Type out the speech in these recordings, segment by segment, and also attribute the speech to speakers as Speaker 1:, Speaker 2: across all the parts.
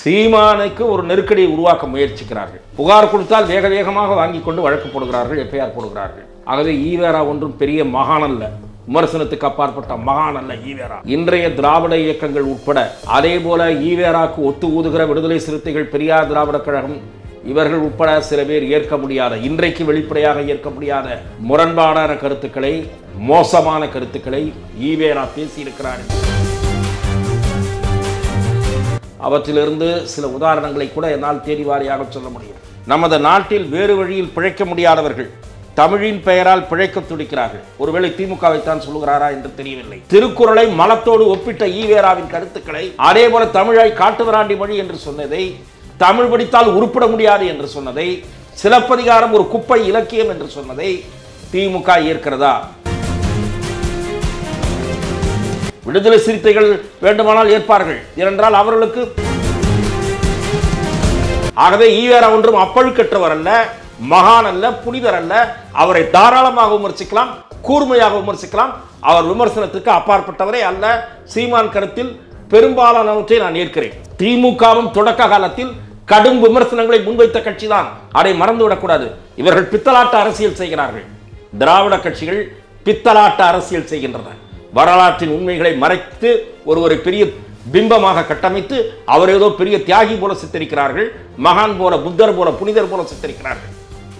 Speaker 1: சீமானுக்கு ஒரு நெருக்கடியை உருவாக்க முயற்சிக்கிறார்கள். புகார் கொடுத்தால் வேக வேகமாக வாங்கி கொண்டு வழக்கு போடுகிறார்கள், எஃப்ஐஆர் போடுகிறார்கள். ஆகவே ஈவேரா ஒன்றும் பெரிய மகான் அல்ல, விமர்சனத்துக்கு அப்பாற்பட்ட மகான் அல்ல ஈவேரா. இன்றைய திராவிட இயக்கங்கள் உட்பட அதே போல ஈவேராக்கு ஒத்து ஊதுகிற விடுதலை சிறுத்தைகள், பெரியார் திராவிட கழகம் இவர்கள் உட்பட சில பேர் ஏற்க முடியாத, இன்றைக்கு வெளிப்படையாக ஏற்க முடியாத முரண்பாடான கருத்துக்களை, மோசமான கருத்துக்களை ஈவேரா பேசியிருக்கிறார்கள். அவற்றிலிருந்து சில உதாரணங்களை கூட என்னால் தேடி வாரியாக சொல்ல முடியும். நமது நாட்டில் வேறு வழியில் பிழைக்க முடியாதவர்கள் தமிழின் பெயரால் பிழைக்க துடிக்கிறார்கள். ஒருவேளை திமுகவைத்தான் சொல்லுகிறாரா என்று தெரியவில்லை. திருக்குறளை மலத்தோடு ஒப்பிட்ட ஈவேராவின் கருத்துக்களை, அதே போல தமிழை காட்டுவிராண்டி மொழி என்று சொன்னதை, தமிழ் படித்தால் உருப்பிட முடியாது என்று சொன்னதை, சிலப்பதிகாரம் ஒரு குப்பை இலக்கியம் என்று சொன்னதை திமுக ஏற்கிறதா? விடுதலை சிறுத்தைகள் வேண்டுமானால் ஏற்பார்கள், ஏனென்றால் அவர்களுக்கு. ஆகவே ஈவேரா ஒன்றும் அப்பழுக்கற்றவர் அல்ல, மகான் அல்ல, புனிதர் அல்ல. அவரை தாராளமாக விமர்சிக்கலாம், கூர்மையாக விமர்சிக்கலாம். அவர் விமர்சனத்துக்கு அப்பாற்பட்டவரே அல்ல. சீமான் கருத்தில் பெரும்பாலானவற்றை நான் ஏற்கிறேன். திமுகவும் தொடக்க காலத்தில் கடும் விமர்சனங்களை முன்வைத்த கட்சி தான், அதை மறந்துவிடக்கூடாது. இவர்கள் பித்தலாட்ட அரசியல் செய்கிறார்கள். திராவிட கட்சிகள் பித்தலாட்ட அரசியல் செய்கின்றன. வரலாற்றின் உண்மைகளை மறைத்து ஒருவரை பெரிய பிம்பமாக கட்டமைத்து அவர் ஏதோ பெரிய தியாகி போல சித்தரிக்கிறார்கள், மகான் போல, புத்தர் போல, புனிதர் போல சித்தரிக்கிறார்கள்.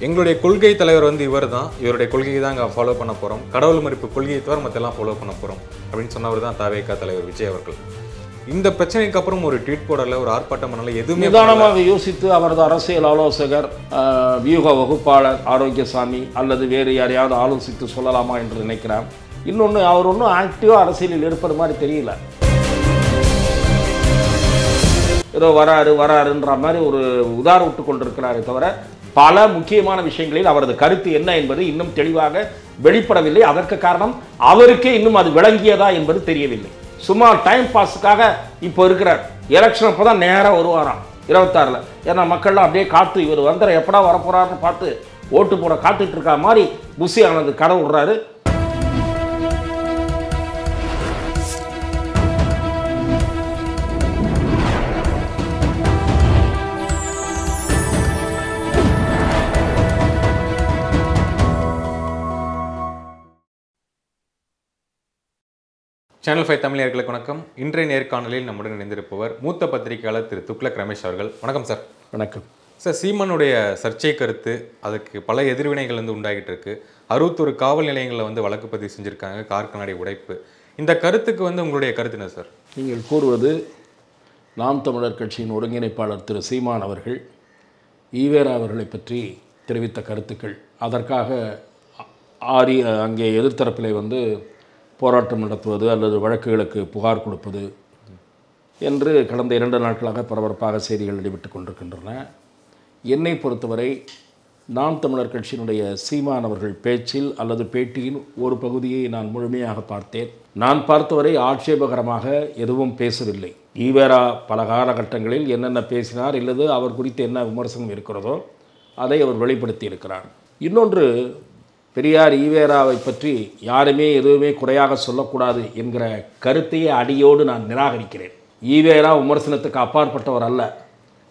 Speaker 2: எங்களுடைய கொள்கை தலைவர் இவர் தான், இவருடைய கொள்கையை தான் அங்கே ஃபாலோ பண்ண போகிறோம், கடவுள் மறுப்பு கொள்கையை தவிர மற்றெல்லாம் ஃபாலோ பண்ண போகிறோம் அப்படின்னு சொன்னவர் தான் தவேகா தலைவர் விஜய் அவர்கள். இந்த பிரச்சனைக்கு அப்புறம் ஒரு ட்வீட் போடல, ஒரு ஆர்ப்பாட்டம் பண்ணல, எதுவுமே
Speaker 1: நிதானமாக யோசித்து அவரது அரசியல் ஆலோசகர், வியூக வகுப்பாளர் ஆரோக்கியசாமி அல்லது வேறு யாரையாவது ஆலோசித்து சொல்லலாமா என்று நினைக்கிறார். இன்னொன்று, அவர் ஒன்றும் ஆக்டிவாக அரசியலில் இருப்பது மாதிரி தெரியல. ஏதோ வராருன்ற மாதிரி ஒரு உதார விட்டு கொண்டிருக்கிறாரே தவிர பல முக்கியமான விஷயங்களில் அவரது கருத்து என்ன என்பது இன்னும் தெளிவாக வெளிப்படவில்லை. அதற்கு காரணம் அவருக்கே இன்னும் அது விளங்கியதா என்பது தெரியவில்லை. சும்மா டைம் பாஸுக்காக இப்போ இருக்கிறார். எலெக்ஷன் அப்போ தான் நேராக வருவாராம் 26. ஏன்னா மக்கள்லாம் அப்படியே காத்து, இவர் வந்துற எப்படா வரப்போறாருன்னு பார்த்து ஓட்டு போட காத்துட்டு இருக்கா மாதிரி புஷி ஆனது கடை விடுறாரு.
Speaker 2: சேனல் 5 தமிழர்களுக்கு வணக்கம். இன்றைய நேர்காணலில் நம்முடன் இணைந்திருப்பவர் மூத்த பத்திரிகையாளர் திரு துக்ளக் ரமேஷ் அவர்கள். வணக்கம் சார்.
Speaker 1: வணக்கம்
Speaker 2: சார். சீமானுடைய சர்ச்சை கருத்து, அதுக்கு பல எதிர்வினைகள் உண்டாகிட்டு இருக்கு. 61 காவல் நிலையங்களில் வழக்கு பதிவு செஞ்சுருக்காங்க, கார் கண்ணாடி உடைப்பு. இந்த கருத்துக்கு உங்களுடைய கருத்து என்ன சார்?
Speaker 1: நீங்கள் கூறுவது நாம் தமிழர் கட்சியின் ஒருங்கிணைப்பாளர் திரு சீமான் அவர்கள் ஈவேரா அவர்களை பற்றி தெரிவித்த கருத்துக்கள், அதற்காக அங்கே எதிர்த்தரப்பிலே போராட்டம் நடத்துவது அல்லது வழக்குகளுக்கு புகார் கொடுப்பது என்று கடந்த 2 நாட்களாக பரபரப்பாக செய்திகள் வெளிவிட்டு கொண்டிருக்கின்றன. என்னை பொறுத்தவரை நாம் தமிழர் கட்சியினுடைய சீமான் அவர்கள் பேச்சில் அல்லது பேட்டியின் ஒரு பகுதியை நான் முழுமையாக பார்த்தேன். நான் பார்த்தவரை ஆட்சேபகரமாக எதுவும் பேசவில்லை. ஈவேரா பல காலகட்டங்களில் என்னென்ன பேசினார் இல்லது அவர் குறித்து என்ன விமர்சனம் இருக்கிறதோ அதை அவர் வெளிப்படுத்தி இருக்கிறார். இன்னொன்று, பெரியார் ஈவேராவை பற்றி யாருமே எதுவுமே குறையாக சொல்லக்கூடாது என்கிற கருத்தையே அடியோடு நான் நிராகரிக்கிறேன். ஈவேரா விமர்சனத்துக்கு அப்பாற்பட்டவர் அல்ல.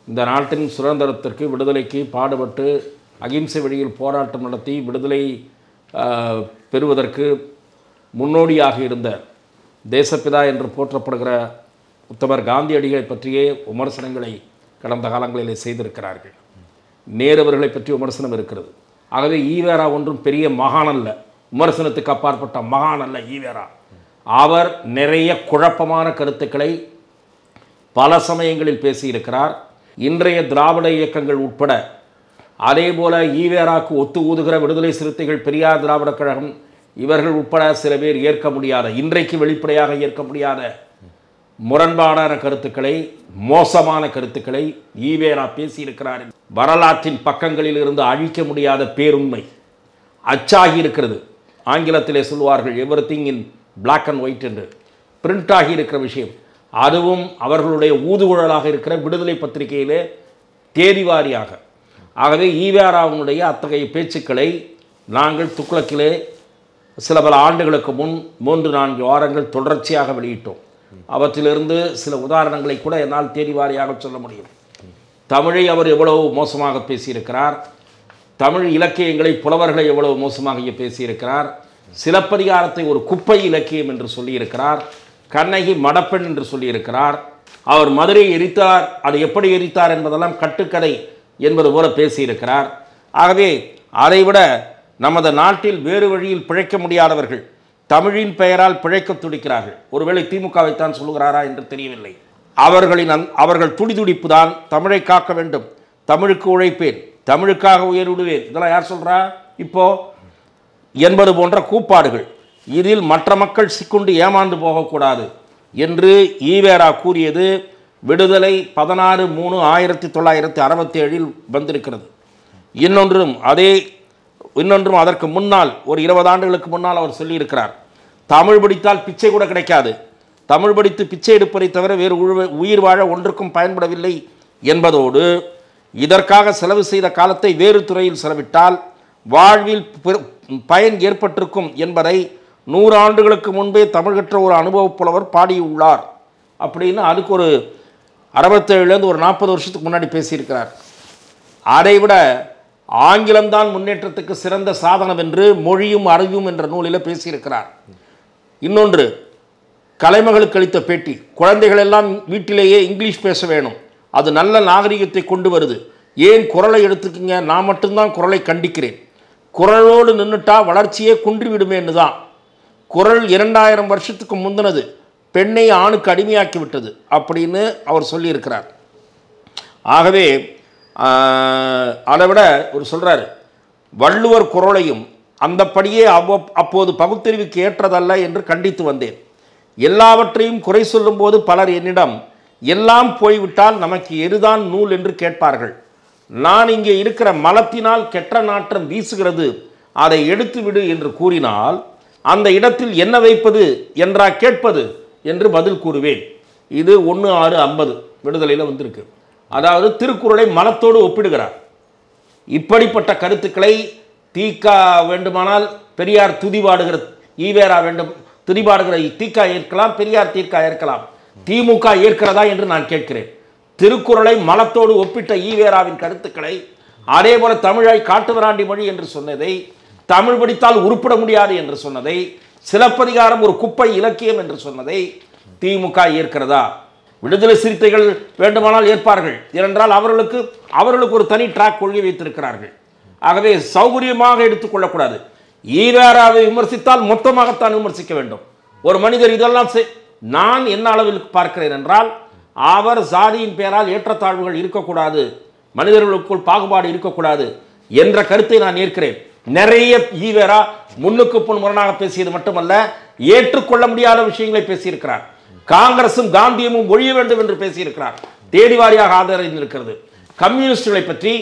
Speaker 1: இந்த நாட்டின் சுதந்திரத்திற்கு, விடுதலைக்கு பாடுபட்டு அகிம்சை வழியில் போராட்டம் நடத்தி விடுதலை பெறுவதற்கு முன்னோடியாக இருந்த தேசப்பிதா என்று போற்றப்படுகிற உத்தமர் காந்தியடிகளை பற்றியே விமர்சனங்களை கடந்த காலங்களிலே செய்திருக்கிறார்கள். நேரு அவர்களை பற்றி விமர்சனம் இருக்கிறது. ஆகவே ஈவேரா ஒன்றும் பெரிய மகான் அல்ல, விமர்சனத்துக்கு அப்பாற்பட்ட மகான் அல்ல ஈவேரா. அவர் நிறைய குழப்பமான கருத்துக்களை பல சமயங்களில் பேசியிருக்கிறார். இன்றைய திராவிட இயக்கங்கள் உட்பட அதே போல ஈவேராக்கு ஒத்து ஊதுகிற விடுதலை சிறுத்தைகள், பெரியார் திராவிட கழகம் இவர்கள் உட்பட சில பேர் ஏற்க முடியாத, இன்றைக்கு வெளிப்படையாக ஏற்க முடியாத முரண்பாடான கருத்துக்களை, மோசமான கருத்துக்களை ஈவேரா பேசியிருக்கிறார். வரலாற்றின் பக்கங்களில் இருந்து அழிக்க முடியாத பேருண்மை அச்சாகி இருக்கிறது. ஆங்கிலத்திலே சொல்வார்கள் everything in black and white என்று. பிரிண்ட் ஆகி இருக்கிற விஷயம், அதுவும் அவர்களுடைய ஊதுகுழலாக இருக்கிற விடுதலை பத்திரிகையிலே தேதிவாரியாக. ஆகவே ஈவேராவுடைய அத்தகைய பேச்சுக்களை நாங்கள் துக்ளக்கிலே சில பல ஆண்டுகளுக்கு முன் 3-4 வாரங்கள் தொடர்ச்சியாக வெளியிட்டோம். அவற்றிலிருந்து சில உதாரணங்களை கூட என்னால் தேடி வாரியாக சொல்ல முடியும். தமிழை அவர் எவ்வளவு மோசமாக பேசியிருக்கிறார், தமிழ் இலக்கியங்களை புலவர்களை எவ்வளவு மோசமாக பேசியிருக்கிறார், சிலப்பதிகாரத்தை ஒரு குப்பை இலக்கியம் என்று சொல்லியிருக்கிறார், கண்ணகி மடப்பெண் என்று சொல்லியிருக்கிறார், அவர் மதுரையை எரித்தார், அது எப்படி எரித்தார் என்பதெல்லாம் கட்டுக்கதை என்பது போல பேசியிருக்கிறார். ஆகவே அதைவிட நமது நாட்டில் வேறு வழியில் பிழைக்க முடியாதவர்கள் தமிழின் பெயரால் பிழைக்க துடிக்கிறார்கள். ஒருவேளை திமுகவைத்தான் சொல்லுகிறாரா என்று தெரியவில்லை. அவர்கள் துடிதுடிப்பு தான் தமிழை காக்க வேண்டும், தமிழுக்கு உழைப்பேன், தமிழுக்காக உயர் விடுவேன், இதெல்லாம் யார் சொல்கிறா இப்போ என்பது போன்ற கூப்பாடுகள். இதில் மற்ற மக்கள் சிக்குண்டு ஏமாந்து போகக்கூடாது என்று ஈவேரா கூறியது விடுதலை 16/3/1967 வந்திருக்கிறது. இன்னொன்றும் அதற்கு முன்னால் ஒரு 20 ஆண்டுகளுக்கு முன்னால் அவர் சொல்லியிருக்கிறார், தமிழ் படித்தால் பிச்சை கூட கிடைக்காது, தமிழ் படித்து பிச்சை எடுப்பதை தவிர வேறு உயிர் வாழ ஒன்றுக்கும் பயன்படவில்லை என்பதோடு இதற்காக செலவு செய்த காலத்தை வேறு துறையில் செலவிட்டால் வாழ்வில் பயன் ஏற்பட்டிருக்கும் என்பதை 100 ஆண்டுகளுக்கு முன்பே தமிழ் கற்ற ஒரு அனுபவ புலவர் பாடியுள்ளார் அப்படின்னு அதுக்கு ஒரு 67லேருந்து ஒரு 40 வருஷத்துக்கு முன்னாடி பேசியிருக்கிறார். அதைவிட ஆங்கிலம்தான் முன்னேற்றத்துக்கு சிறந்த சாதனம் என்று மொழியும் அறிவும் என்ற நூலில் பேசியிருக்கிறார். இன்னொன்று, கலைமகளுக்கு அளித்த பேட்டி, குழந்தைகள் எல்லாம் வீட்டிலேயே இங்கிலீஷ் பேச வேணும், அது நல்ல நாகரிகத்தை கொண்டு வருது, ஏன் குரலை எடுத்துக்கிங்க, நான் மட்டும்தான் குரலை கண்டிக்கிறேன், குரலோடு நின்றுட்டா வளர்ச்சியே குன்றிவிடுமேன்னு தான். குரல் 2000 வருஷத்துக்கு முந்தினது, பெண்ணை ஆணுக்கு அடிமையாக்கி விட்டது அப்படின்னு அவர் சொல்லியிருக்கிறார். ஆகவே அதை விட ஒரு சொல்கிறார், வள்ளுவர் குரலையும் அந்தப்படியே அப்போது பகுத்தறிவுக்கு ஏற்றதல்ல என்று கண்டித்து வந்தேன். எல்லாவற்றையும் குறை சொல்லும்போது பலர் என்னிடம் எல்லாம் போய்விட்டால் நமக்கு எதுதான் நூல் என்று கேட்பார்கள். நான் இங்கே இருக்கிற மலத்தினால் கெட்ட நாற்றம் வீசுகிறது, அதை எடுத்து விடு என்று கூறினால் அந்த இடத்தில் என்ன வைப்பது என்றா கேட்பது என்று பதில் கூறுவேன். இது 1/6/50 விடுதலையில் வந்திருக்கு. அதாவது திருக்குறளை மலத்தோடு ஒப்பிடுகிறார். இப்படிப்பட்ட கருத்துக்களை தீக்கா வேண்டுமானால் பெரியார் துதிபாடுகிற ஈவேரா துதிபாடுகிற தீக்கா ஏற்கலாம், பெரியார் தீக்கா ஏற்கலாம், திமுக ஏற்கிறதா என்று நான் கேட்கிறேன். திருக்குறளை மலத்தோடு ஒப்பிட்ட ஈவேராவின் கருத்துக்களை, அதே போல தமிழை காட்டுமிராண்டி மொழி என்று சொன்னதை, தமிழ் படித்தால் உருப்பிட முடியாது என்று சொன்னதை, சிலப்பதிகாரம் ஒரு குப்பை இலக்கியம் என்று சொன்னதை திமுக ஏற்கிறதா? விடுதலை சிறுத்தைகள் வேண்டுமானால் ஏற்பார்கள், ஏனென்றால் அவர்களுக்கு ஒரு தனி ட்ராக் கொள்கை வைத்திருக்கிறார்கள். ஆகவே சௌகரியமாக எடுத்துக்கொள்ளக்கூடாது. ஈவேராவை விமர்சித்தால் மொத்தமாகத்தான் விமர்சிக்க வேண்டும். ஒரு மனிதர் இதெல்லாம் நான் என்ன அளவில் பார்க்கிறேன் என்றால், அவர் சாதியின் பெயரால் ஏற்றத்தாழ்வுகள் இருக்கக்கூடாது, மனிதர்களுக்குள் பாகுபாடு இருக்கக்கூடாது என்ற கருத்தை நான் ஏற்கிறேன். நிறைய ஈவேரா முன்னுக்கு பின் முரணாக பேசியது மட்டுமல்ல, ஏற்றுக்கொள்ள முடியாத விஷயங்களை பேசியிருக்கிறார். காங்கிரசும் காந்தியமும் ஒழிய வேண்டும் என்று பேசியிருக்கிறார். தேடிவாரியாக ஆதரித்திருக்கிறது. கம்யூனிஸ்டுகளை பற்றி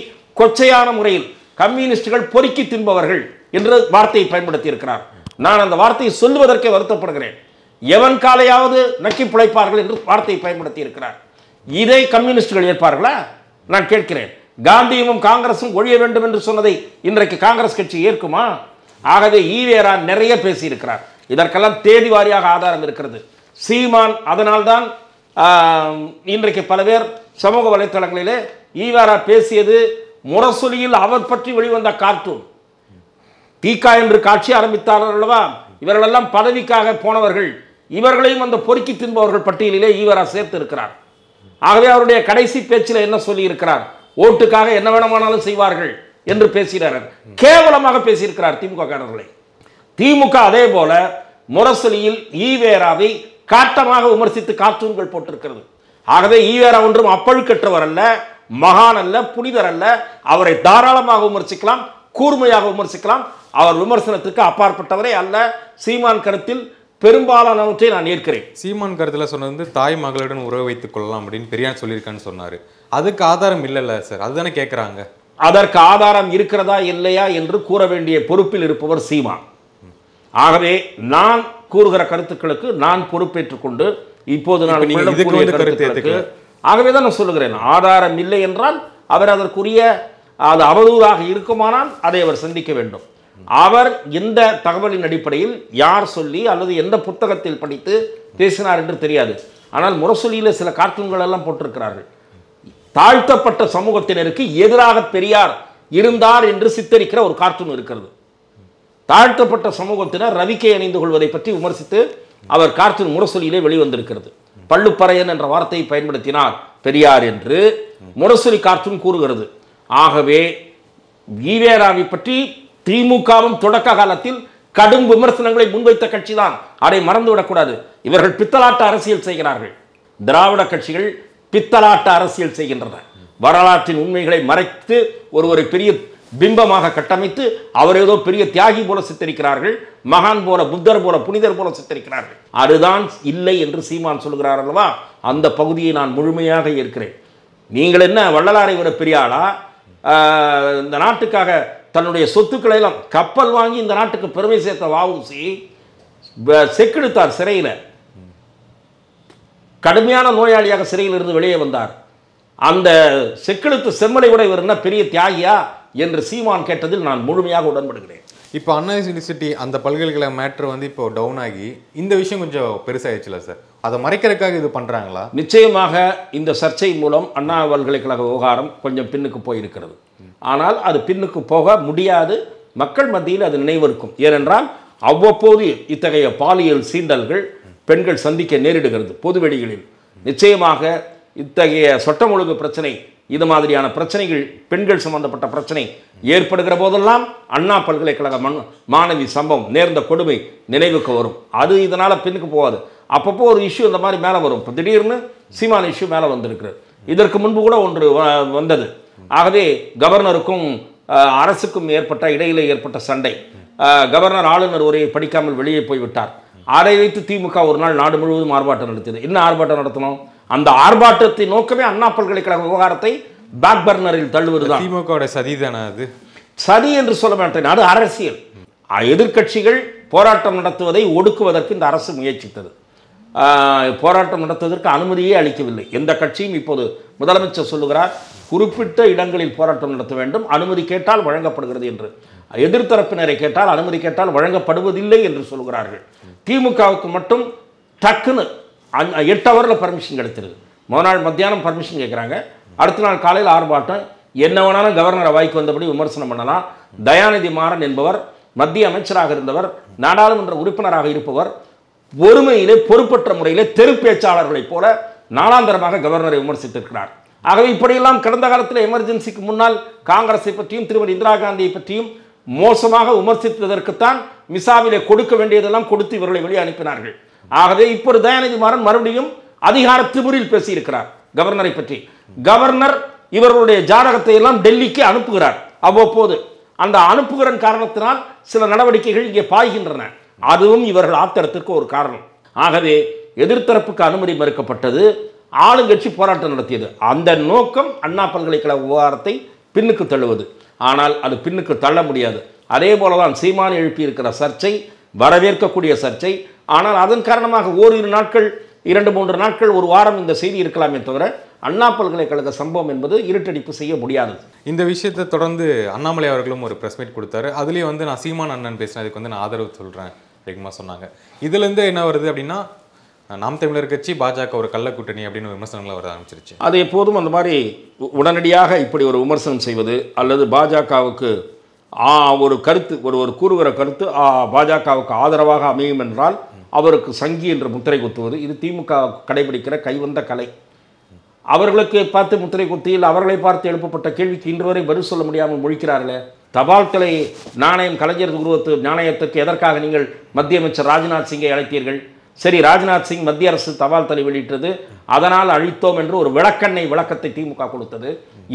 Speaker 1: கொச்சையான முறையில் கம்யூனிஸ்டுகள் பொறுக்கி தின்பவர்கள் என்று வார்த்தையை பயன்படுத்தி இருக்கிறார். நான் அந்த வார்த்தையை சொல்லுவதற்கே வருத்தப்படுகிறேன். எவன் காலையாவது நக்கி பிழைப்பார்கள் என்று வார்த்தையை பயன்படுத்தி இருக்கிறார். இதை கம்யூனிஸ்டுகள் ஏற்பார்களா? நான் கேட்கிறேன். காந்தியும் காங்கிரசும் ஒழிய வேண்டும் என்று சொன்னதை இன்றைக்கு காங்கிரஸ் கட்சி ஏற்குமா? ஆகவே ஈவேரா நிறைய பேசியிருக்கிறார். இதற்கெல்லாம் தேதி வாரியாக ஆதாரம் இருக்கிறது. சீமான் அதனால்தான் இன்றைக்கு பல பேர் சமூக வலைத்தளங்களிலே ஈவேரா பேசியது முரசொலியில் அவர் பற்றி வெளிவந்த கார்ட்டூன். தீக்கா என்று காட்சி ஆரம்பித்தார்கள் அல்லவா, இவர்களெல்லாம் பதவிக்காக போனவர்கள், இவர்களையும் அந்த பொறுக்கி தின்பவர்கள் பட்டியலிலே ஈவேரா சேர்த்து இருக்கிறார். ஆகவே அவருடைய கடைசி பேச்சில் என்ன சொல்லி இருக்கிறார்? ஓட்டுக்காக என்ன வேணுமானாலும் செய்வார்கள் என்று பேசுகிறார்கள். கேவலமாக பேசியிருக்கிறார் திமுக காரர்களை. திமுக அதே போல முரசொலியில் ஈவேராவை காட்டமாக விமர்சித்து கார்ட்டூன்கள் போட்டிருக்கிறது. ஆகவே ஈவேரா ஒன்றும் அப்பழுக்கற்றவர் அல்ல, மகான் அல்ல, புனிதர் அல்ல. அவரை தாராளமாக விமர்சிக்கலாம், கூர்மையாக விமர்சிக்கலாம். அவர் விமர்சனத்துக்கு அப்பாற்பட்டவரே அல்ல. சீமான் கருத்தில் பெரும்பாலானவற்றை நான் ஏற்கிறேன்.
Speaker 2: சீமான் கருத்தில் சொன்னது தாய் மகளுடன் உறவு வைத்துக் கொள்ளலாம் அப்படின்னு பெரியார் சொல்லியிருக்கான்னு சொன்னார். அதுக்கு ஆதாரம் இல்லைல்ல சார், அதுதானே கேட்குறாங்க.
Speaker 1: அதற்கு ஆதாரம் இருக்கிறதா இல்லையா என்று கூற வேண்டிய பொறுப்பில் இருப்பவர் சீமான். ஆகவே நான் கூறுகிற கருத்துக்களுக்கு நான் பொறுப்பேற்றுக் கொண்டு இப்போது நான் ஆகவே தான் நான் சொல்லுகிறேன், ஆதாரம் இல்லை என்றால் அவர் அதற்குரிய அது அவதூறாக இருக்குமானால் அதை அவர் சந்திக்க வேண்டும். அவர் எந்த தகவலின் அடிப்படையில் யார் சொல்லி அல்லது எந்த புத்தகத்தில் படித்து பேசினார் என்று தெரியாது. ஆனால் முரசொலியில் சில கார்ட்டூன்கள் எல்லாம் போட்டிருக்கிறார்கள். தாழ்த்தப்பட்ட சமூகத்தினருக்கு எதிராக பெரியார் இருந்தார் என்று சித்தரிக்கிற ஒரு கார்ட்டூன் இருக்கிறது. தாழ்த்தப்பட்ட சமூகத்தினர் ரவிக்கை அணிந்து கொள்வதை பற்றி விமர்சித்து அவர் கார்ட்டூன் முரசொலியிலே வெளிவந்திருக்கிறது. பள்ளுப்பறையன் என்ற வார்த்தையை பயன்படுத்தினார் பெரியார் என்று முரசொலி கார்ட்டூன் கூறுகிறது. ஆகவே ஈவேராவை பற்றி திமுகவும் தொடக்க காலத்தில் கடும் விமர்சனங்களை முன்வைத்த கட்சி தான். அதை மறந்துவிடக்கூடாது. இவர்கள் பித்தலாட்ட அரசியல் செய்கிறார்கள். திராவிட கட்சிகள் பித்தலாட்ட அரசியல் செய்கின்றன. வரலாற்றின் உண்மைகளை மறைத்து ஒருவரை பெரிய பிம்பமாக கட்டமைத்து அவர் ஏதோ பெரிய தியாகி போல சித்தரிக்கிறார்கள். மகான் போல, புத்தர் போல, புனிதர் போல சித்தரிக்கிறார்கள். அதுதான் இல்லை என்று சீமான் சொல்கிறார் அல்லவா, அந்த பகுதியை நான் முழுமையாக ஏற்கிறேன். நீங்கள் என்ன வள்ளலாரை விட பெரிய ஆளா? இந்த நாட்டுக்காக தன்னுடைய சொத்துக்களை எல்லாம் கப்பல் வாங்கி இந்த நாட்டுக்கு பெருமை சேர்த்த வஉசி செக்கெடுத்தார். சிறையில் கடுமையான நோயாளியாக சிறையில் இருந்து வெளியே வந்தார். அந்த செக்கெடுத்து செம்மலை விட இவர் என்ன பெரிய தியாகியா என்று சீமான் கேட்டதில் நான் முழுமையாக உடன்படுகிறேன்.
Speaker 2: இப்போ அண்ணா யூனிவர்சிட்டி அந்த பல்கலைக்கழக மேட்ரு வந்து இப்போ டவுன் ஆகி இந்த விஷயம் கொஞ்சம் பெருசாகிடுச்சுல சார், அதை மறைக்கிறதுக்காக இது பண்ணுறாங்களா?
Speaker 1: நிச்சயமாக இந்த சர்ச்சை மூலம் அண்ணா பல்கலைக்கழக விவகாரம் கொஞ்சம் பின்னுக்கு போயிருக்கிறது. ஆனால் அது பின்னுக்கு போக முடியாது. மக்கள் மத்தியில் அது நினைவிருக்கும். ஏனென்றால் அவ்வப்போது இத்தகைய பாலியல் சீண்டல்கள் பெண்கள் சந்திக்க நேரிடுகிறது பொதுவெளிகளில். நிச்சயமாக இத்தகைய சட்டம் ஒழுங்கு பிரச்சனை, இது மாதிரியான பிரச்சனைகள், பெண்கள் சம்பந்தப்பட்ட பிரச்சனை ஏற்படுகிற போதெல்லாம் அண்ணா பல்கலைக்கழக மாணவி சம்பவம் நேர்ந்த கொடுமை நினைவுக்கு வரும். அது இதனால் பின்னுக்கு போகாது. அப்பப்போ ஒரு இஷ்யூ இந்த மாதிரி மேலே வரும். இப்போ திடீர்னு சீமான் இஷ்யூ மேலே வந்திருக்கிறது. இதற்கு முன்பு கூட ஒன்று வந்தது. ஆகவே கவர்னருக்கும் அரசுக்கும் இடையிலே ஏற்பட்ட சண்டை. கவர்னர் ஆளுநர் உரையை படிக்காமல் வெளியே போய்விட்டார். அதை வைத்து திமுக ஒரு நாள் நாடு முழுவதும் ஆர்ப்பாட்டம் நடத்தியது. என்ன ஆர்ப்பாட்டம் நடத்தணும்? அந்த ஆர்ப்பாட்டத்தின் நோக்கமே அண்ணா பல்கலைக்கழக விவகாரத்தை பேக் பர்னரில் தள்ளுவதுதான்.
Speaker 2: திமுக சதி தானே அது?
Speaker 1: சதி என்று சொல்ல மாட்டேன், அது அரசியல். எதிர்க்கட்சிகள் போராட்டம் நடத்துவதை ஒடுக்குவதற்கு இந்த அரசு முயற்சித்தது. போராட்டம் நடத்துவதற்கு அனுமதியே அளிக்கவில்லை. எந்த கட்சியும் இப்போது முதலமைச்சர் சொல்லுகிறார், குறிப்பிட்ட இடங்களில் போராட்டம் நடத்த வேண்டும், அனுமதி கேட்டால் வழங்கப்படுகிறது என்று. எதிர்த்தரப்பினரை கேட்டால் அனுமதி கேட்டால் வழங்கப்படுவதில்லை என்று சொல்கிறார்கள். திமுகவுக்கு மட்டும் டக்குன்னு 8 ஹவரில் பர்மிஷன் கிடைச்சிருது. முதல் நாள் மத்தியானம் பர்மிஷன் கேட்குறாங்க, அடுத்த நாள் காலையில் ஆர்ப்பாட்டம். என்ன வேணாலும் கவர்னரை வாய்க்கு வந்தபடி விமர்சனம் பண்ணலாம். தயாநிதி மாறன் என்பவர் மத்திய அமைச்சராக இருந்தவர், நாடாளுமன்ற உறுப்பினராக இருப்பவர், பொறுமையிலே பொறுப்பற்ற முறையிலே தெரு பேச்சாளர்களைப் போல நாளாந்தரமாக கவர்னரை விமர்சித்திருக்கிறார். ஆகவே இப்படியெல்லாம் கடந்த காலத்தில் எமர்ஜென்சிக்கு முன்னால் காங்கிரஸை பற்றியும் திருமதி இந்திரா காந்தியை பற்றியும் மோசமாக விமர்சித்ததற்குத்தான் மிசாவிலே கொடுக்க வேண்டியதெல்லாம் கொடுத்து இவர்களை வெளியே அனுப்பினார்கள். ஆகவே இப்போது தயாநிதி மாறன் மறுபடியும் அதிகார திமிரில் பேசியிருக்கிறார் கவர்னரை பற்றி. கவர்னர் இவர்களுடைய ஜாதகத்தை எல்லாம் டெல்லிக்கு அனுப்புகிறார். அவ்வப்போது அந்த அனுப்புகிற காரணத்தினால் சில நடவடிக்கைகள் இங்கே பாய்கின்றன. அதுவும் இவர்கள் ஆத்திரத்திற்கு ஒரு காரணம். ஆகவே எதிர்த்தரப்புக்கு அனுமதி மறுக்கப்பட்டது, ஆளுங்கட்சி போராட்டம் நடத்தியது. அந்த நோக்கம் அண்ணா பல்கலைக்கழக விவகாரத்தை பின்னுக்கு தள்ளுவது. ஆனால் அது பின்னுக்கு தள்ள முடியாது. அதே போலதான் சீமான் எழுப்பியிருக்கிற சர்ச்சை வரவேற்கக்கூடிய சர்ச்சை. ஆனால் அதன் காரணமாக ஓரிரு நாட்கள், 2-3 நாட்கள், ஒரு வாரம் இந்த செய்தி இருக்கலாமே தவிர அண்ணா பல்கலைக்கழக சம்பவம் என்பது இருட்டடிப்பு செய்ய முடியாதது.
Speaker 2: இந்த விஷயத்தை தொடர்ந்து அண்ணாமலை அவர்களும் ஒரு ப்ரெஸ் மீட் கொடுத்தாரு. அதுலேயே வந்து நான் சீமான் அண்ணன் பேசினதுக்கு வந்து நான் ஆதரவு சொல்கிறேன் அப்படிமா சொன்னாங்க. இதுலேருந்து என்ன வருது அப்படின்னா, நாம் தமிழர் கட்சி பாஜக ஒரு கள்ள கூட்டணி அப்படின்னு விமர்சனங்களை வர ஆரம்பிச்சிருச்சு.
Speaker 1: அது எப்போதும் அந்த மாதிரி உடனடியாக இப்படி ஒரு விமர்சனம் செய்வது அல்லது பாஜகவுக்கு ஒரு கருத்து, ஒரு கூறுகிற கருத்து பாஜகவுக்கு ஆதரவாக அமையும் என்றால் அவருக்கு சங்கி என்ற முத்திரை குத்துவது, இது திமுக கடைபிடிக்கிற கைவந்த கலை. அவர்களுக்கு பார்த்து முத்திரை குத்தியில் அவர்களை பார்த்து எழுப்பப்பட்ட கேள்விக்கு இன்று வரை பதில் சொல்ல முடியாமல் முழிக்கிறார்களே. தபால் தலை நாணயம், கலைஞர் உருவத்து நாணயத்துக்கு எதற்காக நீங்கள் மத்திய அமைச்சர் ராஜ்நாத் சிங்கை அழைத்தீர்கள்? சரி, ராஜ்நாத் சிங் மத்திய அரசு தபால் தலை வெளியிட்டது, அதனால் அழித்தோம் என்று ஒரு விளக்கத்தை திமுக கொடுத்தது.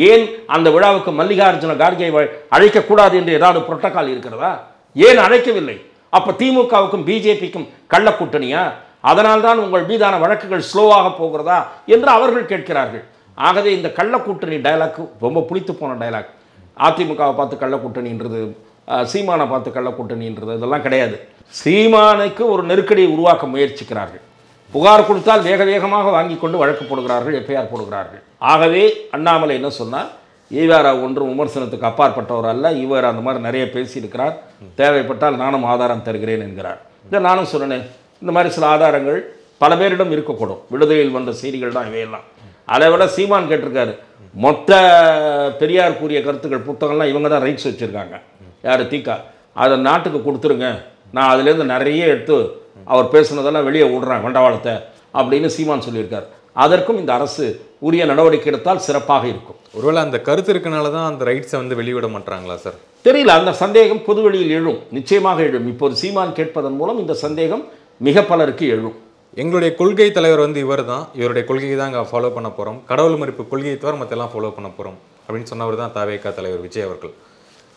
Speaker 1: ஏன் அந்த விழாவுக்கு மல்லிகார்ஜுன கார்கே அழைக்கக்கூடாது என்று ஏதாவது புரோட்டோகால் இருக்கிறதா? ஏன் அழைக்கவில்லை? அப்போ திமுகவுக்கும் பிஜேபிக்கும் கள்ள கூட்டணியா? அதனால்தான் உங்கள் மீதான வழக்குகள் ஸ்லோவாக போகிறதா என்று அவர்கள் கேட்கிறார்கள். ஆகவே இந்த கள்ள கூட்டணி டயலாக் ரொம்ப புளித்து போன டயலாக். அதிமுகவை பார்த்து கள்ள கூட்டணின்றது, சீமானை பார்த்து கள்ள கூட்டணின்றது இதெல்லாம் கிடையாது. சீமானுக்கு ஒரு நெருக்கடியை உருவாக்க முயற்சிக்கிறார்கள். புகார் கொடுத்தால் வேகமாக வாங்கி கொண்டு வழக்கு போடுகிறார்கள், எஃப்ஐஆர் போடுகிறார்கள். ஆகவே அண்ணாமலை என்ன சொன்னார், ஈவேரா ஒன்றும் விமர்சனத்துக்கு அப்பாற்பட்டவர் அல்ல. இவர் அந்த மாதிரி நிறைய பேசியிருக்கிறார். தேவைப்பட்டால் நானும் ஆதாரம் தருகிறேன் என்கிறார். இதை நானும் சொன்னேன். இந்த மாதிரி சில ஆதாரங்கள் பல பேரிடம் இருக்கக்கூடும். விடுதலையில் வந்த செய்திகள் தான் இவையெல்லாம். அதை விட சீமான் கேட்டிருக்காரு, மொத்த பெரியார் கூறிய கருத்துக்கள் புத்தகம்லாம் இவங்க தான் ரைட்ஸ் வச்சுருக்காங்க. யார்? தீகா. அதை நாட்டுக்கு கொடுத்துருங்க, நான் அதுலேருந்து நிறைய எடுத்து அவர் பேசுனதெல்லாம் வெளியே விடுறேன் வண்டவாளத்தை அப்படின்னு சீமான் சொல்லியிருக்கார். அதற்கும் இந்த அரசு உரிய நடவடிக்கை எடுத்தால் சிறப்பாக இருக்கும்.
Speaker 2: ஒருவேளை அந்த கருத்து இருக்கனால தான் அந்த ரைட்ஸை வந்து வெளியிட மாட்டாங்களா சார்?
Speaker 1: தெரியல. அந்த சந்தேகம் பொதுவெளியில் எழும், நிச்சயமாக எழும். இப்போது சீமான் கேட்பதன் மூலம் இந்த சந்தேகம் மிக பலருக்கு எழும்.
Speaker 2: எங்களுடைய கொள்கை தலைவர் வந்து இவர் தான், இவருடைய கொள்கையை தான் அங்கே ஃபாலோ பண்ண போகிறோம், கடவுள் மறுப்பு கொள்கையை தவிர மற்றெல்லாம் ஃபாலோ பண்ண போகிறோம் அப்படின்னு சொன்னவர் தான் தவேகா தலைவர் விஜய் அவர்கள்.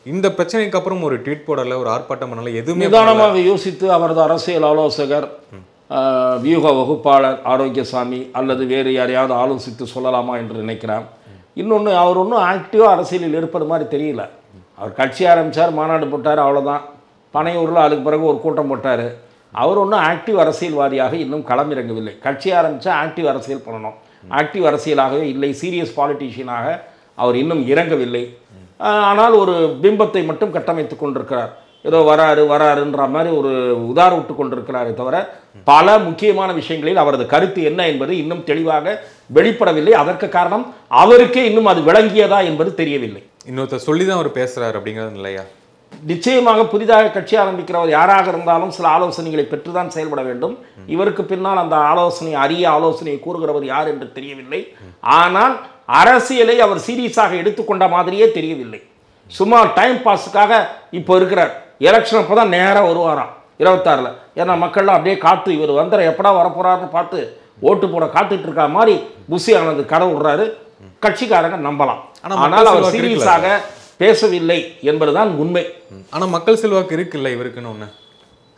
Speaker 2: இந்த பிரச்சனைக்கு அப்புறம் ஒரு ட்வீட் போடல, ஒரு ஆர்ப்பாட்டம் பண்ணல, எதுவுமே
Speaker 1: நிதானமாக யோசித்து அவரது அரசியல் ஆலோசகர், வியூக வகுப்பாளர் ஆரோக்கியசாமி அல்லது வேறு யாரையாவது ஆலோசித்து சொல்லலாமா என்று நினைக்கிறான். இன்னொன்று, அவர் ஒன்றும் ஆக்டிவாக அரசியலில் இருப்பது மாதிரி தெரியல. அவர் கட்சி ஆரம்பித்தார், மாநாடு போட்டார், அவ்வளோதான். பனையூரில் அதுக்கு பிறகு ஒரு கூட்டம் போட்டார். அவர் ஒன்றும் ஆக்டிவ் அரசியல்வாதியாக இன்னும் களமிறங்கவில்லை. கட்சி ஆரம்பித்தா ஆக்டிவ் அரசியல் பண்ணணும். ஆக்டிவ் அரசியலாகவே இல்லை, சீரியஸ் பாலிட்டிஷியனாக அவர் இன்னும் இறங்கவில்லை. ஆனால் ஒரு பிம்பத்தை மட்டும் கட்டமைத்து கொண்டிருக்கிறார். ஏதோ வராருன்ற மாதிரி ஒரு உதார விட்டு கொண்டிருக்கிறாரே தவிர பல முக்கியமான விஷயங்களில் அவரது கருத்து என்ன என்பது இன்னும் தெளிவாக வெளிப்படவில்லை. அதற்கு காரணம் அவருக்கே இன்னும் அது விளங்கியதா என்பது தெரியவில்லை.
Speaker 2: இன்னொருத்தர் சொல்லி தான் அவர் பேசுகிறார் அப்படிங்கிறது இல்லையா?
Speaker 1: நிச்சயமாக புதிதாக கட்சி ஆரம்பிக்கிறவர் யாராக இருந்தாலும் சில ஆலோசனைகளை பெற்றுதான் செயல்பட வேண்டும். இவருக்கு பின்னால் அந்த ஆலோசனையை கூறுகிறவர் யார் என்று தெரியவில்லை. ஆனால் அரசியலை அவர் சீரியஸாக எடுத்துக்கொண்ட மாதிரியே தெரியவில்லை. சும்மா டைம் பாஸுக்காக இப்போ இருக்கிறார். எலெக்ஷன் அப்போ தான் நேராக வருவாராம் 26. ஏன்னா மக்கள்லாம் அப்படியே காத்து இவர் வந்துற எப்படா வரப்போறாருன்னு பார்த்து ஓட்டு போட காத்துட்டு இருக்கா மாதிரி புஷி ஆனது கடை விடுறாரு. கட்சிக்காரங்க நம்பலாம். ஆனால் அவர் சீரியஸாக பேசவில்லை என்பதுதான் உண்மை.
Speaker 2: ஆனால் மக்கள் செல்வாக்கு இருக்குல்ல இவருக்குன்னு ஒன்று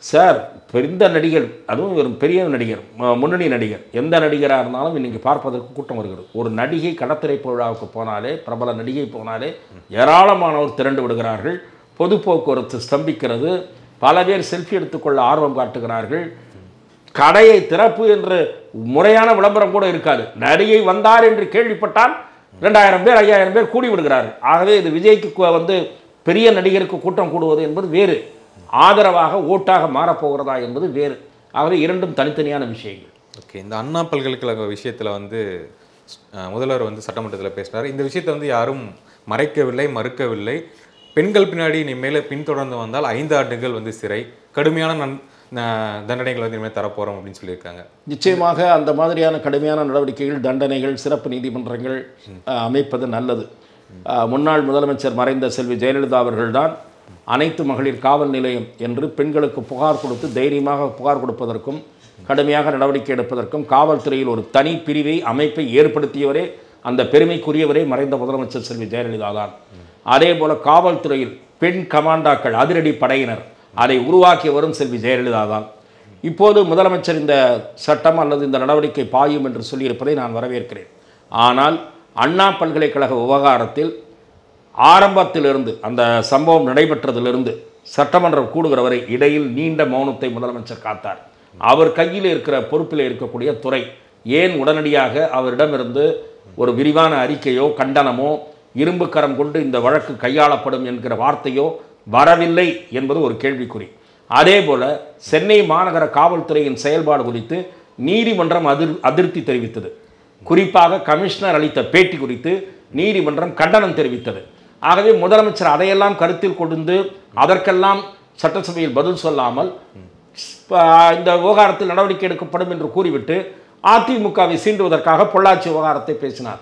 Speaker 1: சார். இந்த நடிகர், அதுவும் ஒரு பெரிய நடிகர், முன்னணி நடிகர், எந்த நடிகராக இருந்தாலும் இன்றைக்கி பார்ப்பதற்கு கூட்டம் வருகிறது. ஒரு நடிகை கடத்திரைப்பு விழாவுக்கு போனாலே, பிரபல நடிகை போனாலே ஏராளமானவர் திரண்டு விடுகிறார்கள். பொது போக்குவரத்து ஸ்தம்பிக்கிறது. பல பேர் செல்ஃபி எடுத்துக்கொள்ள ஆர்வம் காட்டுகிறார்கள். கடையை திறப்பு என்று முறையான விளம்பரம் கூட இருக்காது. நடிகை வந்தார் என்று கேள்விப்பட்டால் 2000 பேர் 5000 பேர் கூடி விடுகிறார்கள். ஆகவே இது விஜய்க்கு வந்து பெரிய நடிகருக்கு கூட்டம் கூடுவது என்பது வேறு, ஆதரவாக ஓட்டாக மாறப்போகிறதா என்பது வேறு. ஆகவே இரண்டும் தனித்தனியான விஷயங்கள்.
Speaker 2: ஓகே, இந்த அண்ணா பல்கலைக்கழக விஷயத்தில் வந்து முதல்வர் வந்து சட்டமன்றத்தில் பேசினார். இந்த விஷயத்தை வந்து யாரும் மறைக்கவில்லை, மறுக்கவில்லை. பெண்கள் பின்னாடி இனிமேல் பின்தொடர்ந்து வந்தால் 5 ஆண்டுகள் வந்து சிறை, கடுமையான தண்டனைகள் வந்து இனிமேல் தரப்போகிறோம் அப்படின்னு சொல்லியிருக்காங்க.
Speaker 1: நிச்சயமாக அந்த மாதிரியான கடுமையான நடவடிக்கைகள், தண்டனைகள், சிறப்பு நீதிமன்றங்கள் அமைப்பது நல்லது. முன்னாள் முதலமைச்சர் மறைந்த செல்வி ஜெயலலிதா அவர்கள்தான் அனைத்து மகளிர் காவல் நிலையம் என்று பெண்களுக்கு புகார் கொடுத்து தைரியமாக புகார் கொடுப்பதற்கும் கடுமையாக நடவடிக்கை எடுப்பதற்கும் காவல்துறையில் ஒரு தனி பிரிவை அமைப்பை ஏற்படுத்தியவரே, அந்த பெருமைக்குரியவரே மறைந்த முதலமைச்சர் செல்வி ஜெயலலிதா தான். அதே போல காவல்துறையில் பெண் கமாண்டாக்கள், அதிரடி படையினர், அதை உருவாக்கி வரும் செல்வி ஜெயலலிதா தான். இப்போது முதலமைச்சர் இந்த சட்டம் அல்லது இந்த நடவடிக்கை பாயும் என்று சொல்லியிருப்பதை நான் வரவேற்கிறேன். ஆனால் அண்ணா பல்கலைக்கழக விவகாரத்தில் ஆரம்பத்திலிருந்து, அந்த சம்பவம் நடைபெற்றதிலிருந்து சட்டமன்றம் கூடுகிற வரை இடையில் நீண்ட மௌனத்தை முதலமைச்சர் காத்தார். அவர் கையில் இருக்கிற பொறுப்பில் இருக்கக்கூடிய துறை ஏன் உடனடியாக அவரிடமிருந்து ஒரு விரிவான அறிக்கையோ கண்டனமோ இரும்பு கரம் கொண்டு இந்த வழக்கு கையாளப்படும் என்கிற வார்த்தையோ வரவில்லை என்பது ஒரு கேள்விக்குறி. அதே போல சென்னை மாநகர காவல்துறையின் செயல்பாடு குறித்து நீதிமன்றம் அதிருப்தி தெரிவித்தது. குறிப்பாக கமிஷனர் அளித்த பேட்டி குறித்து நீதிமன்றம் கண்டனம் தெரிவித்தது. ஆகவே முதலமைச்சர் அதையெல்லாம் கருத்தில் கொண்டு அதற்கெல்லாம் சட்டசபையில் பதில் சொல்லாமல் இந்த விவகாரத்தில் நடவடிக்கை எடுக்கப்படும் என்று கூறிவிட்டு அதிமுகவை சீண்டுவதற்காக பொள்ளாச்சி விவகாரத்தை பேசினார்.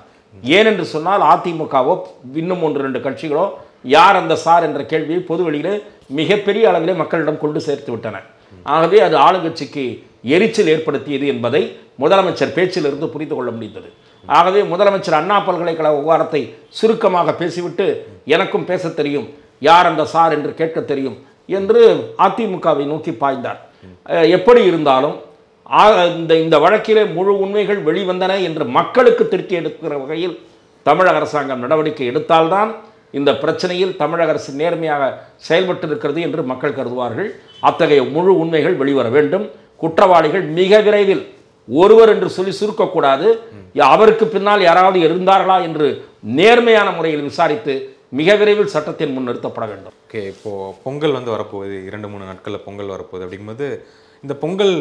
Speaker 1: ஏனென்று சொன்னால் அதிமுகவோ இன்னும் 1-2 கட்சிகளோ யார் அந்த சார் என்ற கேள்வியை பொதுவெளியிலே மிகப்பெரிய அளவிலே மக்களிடம் கொண்டு சேர்த்து விட்டன. ஆகவே அது ஆளுங்கட்சிக்கு எரிச்சல் ஏற்படுத்தியது என்பதை முதலமைச்சர் பேச்சிலிருந்து புரிந்து கொள்ள முடிந்தது. ஆகவே முதலமைச்சர் அண்ணா பல்கலைக்கழக விவகாரத்தை சுருக்கமாக பேசிவிட்டு எனக்கும் பேச தெரியும், யார் அந்த சார் என்று கேட்க தெரியும் என்று அதிமுகவை நோக்கி பாய்ந்தார். எப்படி இருந்தாலும் இந்த வழக்கிலே முழு உண்மைகள் வெளிவந்தன என்று மக்களுக்கு திருப்தி எடுக்கிற வகையில் தமிழக அரசாங்கம் நடவடிக்கை எடுத்தால்தான் இந்த பிரச்சனையில் தமிழக அரசு நேர்மையாக செயல்பட்டு இருக்கிறது என்று மக்கள் கருதுவார்கள். அத்தகைய முழு உண்மைகள் வெளிவர வேண்டும். குற்றவாளிகள் மிக விரைவில் ஒருவர் என்று சொல்லி சுருக்கக்கூடாது. அவருக்கு பின்னால் யாராவது இருந்தார்களா என்று நேர்மையான முறையில் விசாரித்து மிக விரைவில் சட்டத்தின் முன் நிறுத்தப்பட வேண்டும்.
Speaker 2: ஓகே, இப்போது பொங்கல் வந்து வரப்போகுது, 2-3 நாட்களில் பொங்கல் வரப்போகுது. அப்படிங்கும்போது இந்த பொங்கல்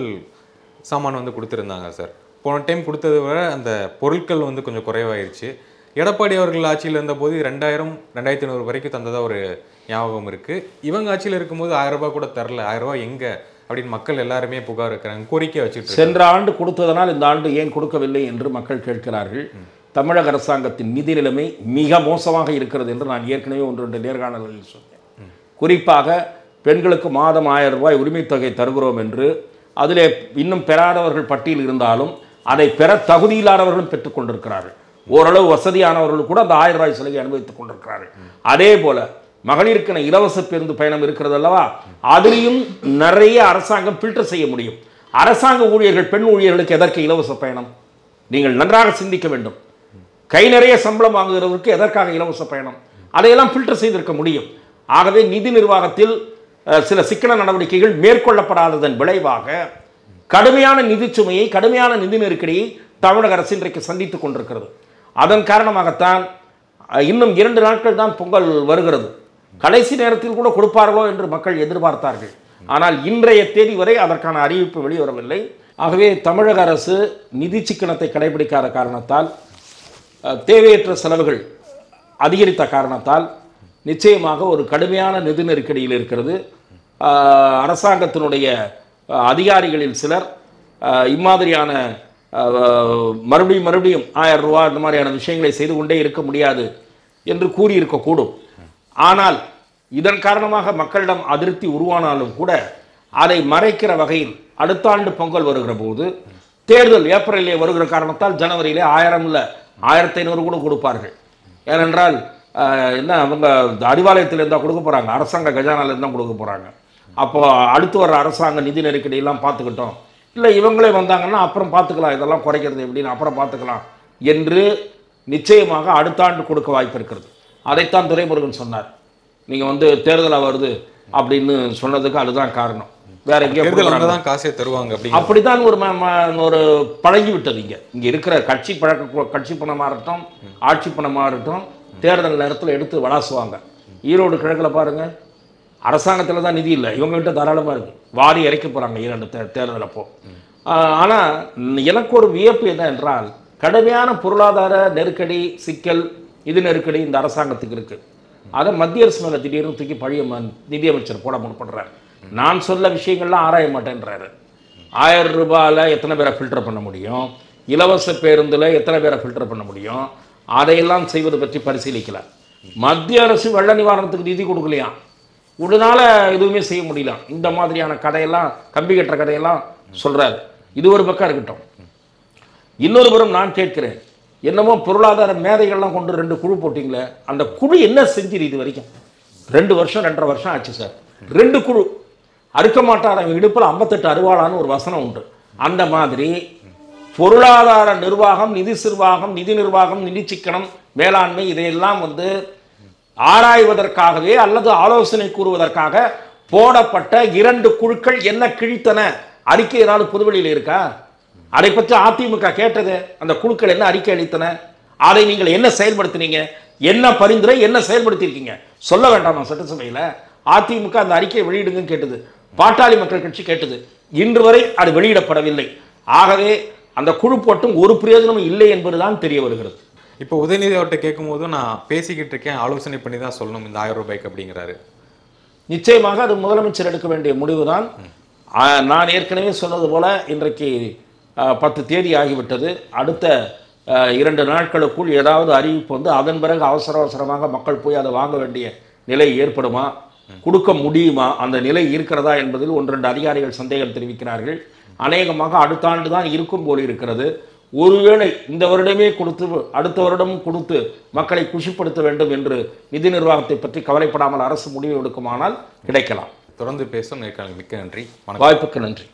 Speaker 2: சாமான் வந்து கொடுத்துருந்தாங்க சார். போன டைம் கொடுத்ததை விட அந்த பொருட்கள் வந்து கொஞ்சம் குறைவாயிருச்சு. எடப்பாடி அவர்கள் ஆட்சியில் இருந்தபோது 2000-2500 வரைக்கும் தந்ததாக ஒரு ஞாபகம் இருக்குது. இவங்க ஆட்சியில் இருக்கும்போது 1000 ரூபாய் கூட தரல. 1000 ரூபாய் எங்கே அப்படின்னு மக்கள் எல்லாருமே புகார் இருக்கிறாங்க, கோரிக்கை வச்சுட்டு.
Speaker 1: சென்ற ஆண்டு கொடுத்ததனால் இந்த ஆண்டு ஏன் கொடுக்கவில்லை என்று மக்கள் கேட்கிறார்கள். தமிழக அரசாங்கத்தின் நிதி நிலைமை மிக மோசமாக இருக்கிறது என்று நான் ஏற்கனவே 1-2 நேர்காணல்களில் சொன்னேன். குறிப்பாக பெண்களுக்கு மாதம் 1000 ரூபாய் உரிமைத் தொகை தருகிறோம் என்று, அதிலே இன்னும் பெறாதவர்கள் பட்டியல் இருந்தாலும் அதை பெற தகுதியில்லாதவர்களும் பெற்றுக் கொண்டிருக்கிறார்கள். ஓரளவு வசதியானவர்கள் கூட அந்த 1000 ரூபாய் சலுகை அனுபவித்துக் கொண்டிருக்கிறார்கள். அதே போல மகளிருக்கான இலவச பேருந்து பயணம் இருக்கிறது அல்லவா, அதிலையும் நிறைய அரசாங்கம் ஃபில்டர் செய்ய முடியும். அரசாங்க ஊழியர்கள், பெண் ஊழியர்களுக்கு எதற்கு இலவச பயணம்? நீங்கள் நன்றாக சிந்திக்க வேண்டும். கை நிறைய சம்பளம் வாங்குகிறவருக்கு எதற்காக இலவச பயணம்? அதையெல்லாம் ஃபில்டர் செய்திருக்க முடியும். ஆகவே நிதி நிர்வாகத்தில் சில சிக்கன நடவடிக்கைகள் மேற்கொள்ளப்படாததன் விளைவாக கடுமையான நிதி சுமையை, கடுமையான நிதி நெருக்கடியை தமிழக அரசு இன்றைக்கு சந்தித்துக் கொண்டிருக்கிறது. அதன் காரணமாகத்தான் இன்னும் 2 நாட்கள் தான் பொங்கல் வருகிறது. கடைசி நேரத்தில் கூட கொடுப்பார்களோ என்று மக்கள் எதிர்பார்த்தார்கள். ஆனால் இன்றைய தேதி வரை அதற்கான அறிவிப்பு வெளிவரவில்லை. ஆகவே தமிழக அரசு நிதி சிக்கனத்தை கடைபிடிக்காத காரணத்தால், தேவையற்ற செலவுகள் அதிகரித்த காரணத்தால் நிச்சயமாக ஒரு கடுமையான நிதி நெருக்கடியில் இருக்கிறது. அரசாங்கத்தினுடைய அதிகாரிகளில் சிலர் இம்மாதிரியான மறுபடியும் 1000 ரூபா இந்த மாதிரியான விஷயங்களை செய்து கொண்டே இருக்க முடியாது என்று கூறியிருக்கக்கூடும். ஆனால் இதன் காரணமாக மக்களிடம் அதிருப்தி உருவானாலும் கூட அதை மறைக்கிற வகையில் அடுத்த ஆண்டு பொங்கல் வருகிற போது, தேர்தல் ஏப்ரலிலே வருகிற காரணத்தால் ஜனவரியிலே 1000 இல்லை 1500 கூட கொடுப்பார்கள். ஏனென்றால் என்ன, அவங்க அறிவாலயத்தில் இருந்தால் கொடுக்க போகிறாங்க, அரசாங்க கஜானாவில் தான் கொடுக்க போகிறாங்க. அப்போ அடுத்து வர அரசாங்க நிதி நெருக்கடியெல்லாம் பார்த்துக்கிட்டோம், இல்லை இவங்களே வந்தாங்கன்னா அப்புறம் பார்த்துக்கலாம், இதெல்லாம் குறைக்கிறது எப்படின்னு அப்புறம் பார்த்துக்கலாம் என்று நிச்சயமாக அடுத்த ஆண்டு கொடுக்க வாய்ப்பு இருக்கிறது. அதைத்தான் துரைமுருகன் சொன்னார். நீங்கள் வந்து தேர்தலாக வருது அப்படின்னு சொன்னதுக்கு அதுதான் காரணம். வேற எங்கேயும்
Speaker 2: தான் காசே தருவாங்க
Speaker 1: அப்படித்தான் ஒரு பழகி விட்டது. இங்கே இருக்கிற கட்சி பணமாக இருக்கட்டும், ஆட்சி பணமாக இருக்கட்டும், தேர்தல் நேரத்தில் எடுத்து வளாசுவாங்க. ஈரோடு கிழக்கில் பாருங்கள், அரசாங்கத்தில் தான் நிதி இல்லை, இவங்ககிட்ட தாராளமாக இருக்குது, வாரி இறக்க போகிறாங்க ஈரோடு தேர்தல் அப்போ. ஆனால் எனக்கு ஒரு வியப்பு என்ன என்றால், கடுமையான பொருளாதார நெருக்கடி, சிக்கல், இது நெருக்கடி இந்த அரசாங்கத்துக்கு இருக்குது. அதை மத்திய அரசு மேலே திடீர்னு தூக்கி பழைய நிதியமைச்சர் போட முற்படுறார். நான் சொல்ல விஷயங்கள்லாம் ஆராய மாட்டேன்றாரு. 1000 ரூபாயில் எத்தனை பேரை ஃபில்டர் பண்ண முடியும், இலவச பேருந்தில் எத்தனை பேரை ஃபில்டர் பண்ண முடியும், அதையெல்லாம் செய்வது பற்றி பரிசீலிக்கல. மத்திய அரசு வெள்ள நிவாரணத்துக்கு நிதி கொடுக்கலையாம், உடனால எதுவுமே செய்ய முடியலாம். இந்த மாதிரியான கதையெல்லாம், கம்பி கட்டுற கதையெல்லாம் சொல்கிறார். இது ஒரு பக்கம் இருக்கட்டும். இன்னொரு புறம் நான் கேட்கிறேன், என்னமோ பொருளாதார மேதைகள்லாம் கொண்டு 2 குழு போட்டிங்களே, அந்த குழு என்ன செஞ்சிரு இது வரைக்கும்? 2 வருஷம் 2.5 வருஷம் ஆச்சு சார். 2 குழு அறுக்க மாட்டார் அவங்க இடுப்பில் 58 அருவாளான்னு ஒரு வசனம் உண்டு. அந்த மாதிரி பொருளாதார நிர்வாகம், நிதி நிர்வாகம், நிதி சிக்கனம், மேலாண்மை, இதையெல்லாம் வந்து ஆராய்வதற்காகவே அல்லது ஆலோசனை கூறுவதற்காக போடப்பட்ட 2 குழுக்கள் என்ன கிழித்தன? அறிக்கை ஏதாவது புதுவெளியில் இருக்கா? அதை பற்றி அதிமுக கேட்டது, அந்த குழுக்கள் என்ன அறிக்கை அளித்தன? அதை நீங்கள் என்ன செயல்படுத்தினீங்க? என்ன பரிந்துரை, என்ன செயல்படுத்தியிருக்கீங்க? சொல்ல வேண்டாமா சட்டசபையில்? அதிமுக அந்த அறிக்கையை வெளியிடுங்கன்னு கேட்டது, பாட்டாளி மக்கள் கட்சி கேட்டது, இன்று வரை அது வெளியிடப்படவில்லை. ஆகவே அந்த குழு போட்டும் ஒரு பிரயோஜனமும் இல்லை என்பதுதான் தெரிய வருகிறது.
Speaker 2: இப்போ உதயநிதி அவர்கிட்ட கேட்கும் போதும் நான் பேசிக்கிட்டு இருக்கேன், ஆலோசனை பண்ணி தான் சொல்லணும் இந்த 1000 ரூபாய்க்கு அப்படிங்கிறாரு.
Speaker 1: நிச்சயமாக அது முதலமைச்சர் எடுக்க வேண்டிய முடிவு தான். நான் ஏற்கனவே சொன்னது போல இன்றைக்கு 10 தேதி ஆகிவிட்டது. அடுத்த 2 நாட்களுக்குள் ஏதாவது அறிவிப்பு வந்து அதன் பிறகு அவசரமாக மக்கள் போய் அதை வாங்க வேண்டிய நிலை ஏற்படுமா, கொடுக்க முடியுமா, அந்த நிலை இருக்கிறதா என்பதில் 1-2 அதிகாரிகள் சந்தேகம் தெரிவிக்கிறார்கள். அநேகமாக அடுத்த ஆண்டு தான் இருக்கும் போல் இருக்கிறது. ஒருவேளை இந்த வருடமே கொடுத்து அடுத்த வருடமும் கொடுத்து மக்களை குஷிப்படுத்த வேண்டும் என்று நிதி நிர்வாகத்தை பற்றி கவலைப்படாமல் அரசு முடிவு எடுக்குமானால் கிடைக்கலாம்.
Speaker 2: தொடர்ந்து பேசும் நேர்காணல் மிக்க நன்றி.
Speaker 1: வாய்ப்புக்கு நன்றி.